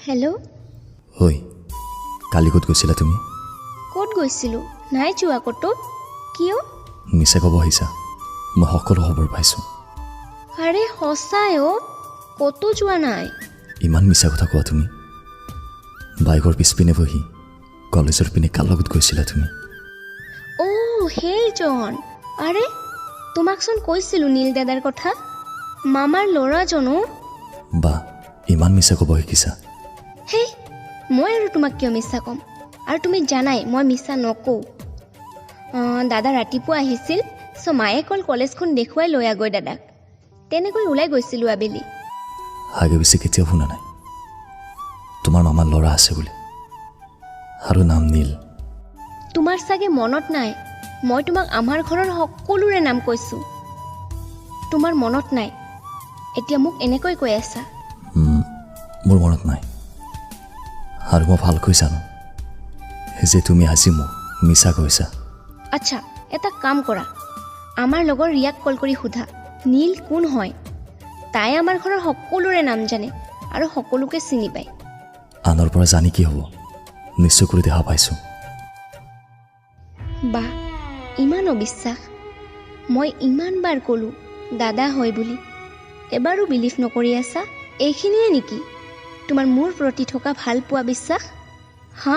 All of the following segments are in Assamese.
হেল্ল'। ঐ কালি ক'ত গৈছিলা তুমি? ক'ত গৈছিলোঁ? নাই যোৱা ক'তো। কিয়? মিছা ক'ব আহিছা, মই সকলো খবৰ পাইছোঁ। আৰে সঁচাই অ', ক'তো যোৱা নাই। ইমান মিছা কথা কোৱা তুমি। বাইকৰ পিছপিনে বহি কলেজৰ পিনে কাৰ লগত গৈছিলা তুমি? অ' সেইজন। আৰে তোমাকচোন কৈছিলোঁ নীল দাদাৰ কথা, মামাৰ ল'ৰাজনো। বা ইমান মিছা ক'ব শিকিছা। হেই, মই আৰু তোমাক কিয় মিছা ক'ম? আৰু তুমি জানাই মই মিছা নকওঁ। দাদা ৰাতিপুৱা আহিছিল, মায়ে ক'ল কলেজখন দেখুৱাই লৈ আগৈ দাদাক। তেনেকৈ ওলাই গৈছিলোঁ আবেলি। আগে পিছে কেতিয়াও শুনা নাই তোমাৰ মামাৰ ল'ৰা আছে বুলি, আৰু নাম নীল। তোমাৰ চাগে মনত নাই, মই তোমাক আমাৰ ঘৰৰ সকলোৰে নাম কৈছোঁ। তোমাৰ মনত নাই, এতিয়া মোক এনেকৈ কৈ আছা। মোৰ মনত নাই, আৰু মই ভালকৈ জানো যে তুমি আজি মোক মিছা কৈছা। আচ্ছা, এটা কাম কৰা, আমাৰ লগৰ ৰিয়াক কল কৰি সোধা নীল কোন হয়। তাই আমাৰ ঘৰৰ সকলোৰে নাম জানে আৰু সকলোকে চিনি পায়। আনৰ পৰা জানি কি হ'ব, নিশ্চয় কৰি দেখা পাইছোঁ। বা ইমান অবিশ্বাস। মই ইমান বাৰ ক'লোঁ দাদা হয় বুলি, এবাৰো বিলিভ নকৰি আছা। এইখিনিয়ে নেকি তোমাৰ মোৰ প্ৰতি থকা ভাল পোৱা বিশ্বাস? হা,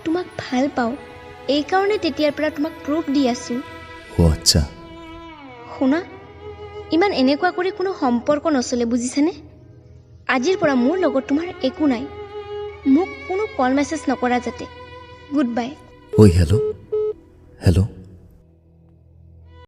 তোমাক ভাল পাওঁ, এইকাৰণে তেতিয়াৰ পৰা তোমাক প্ৰুফ দি আছোঁ। অ' আচ্ছা। শুনা, ইমান এনেকুৱা কৰি কোনো সম্পৰ্ক নচলে, বুজিছেনে? আজিৰ পৰা মোৰ লগত তোমাৰ একো নাই। মোক কোনো কল মেছেজ নকৰা যাতে। Good bye. ঐ হেল্ল'।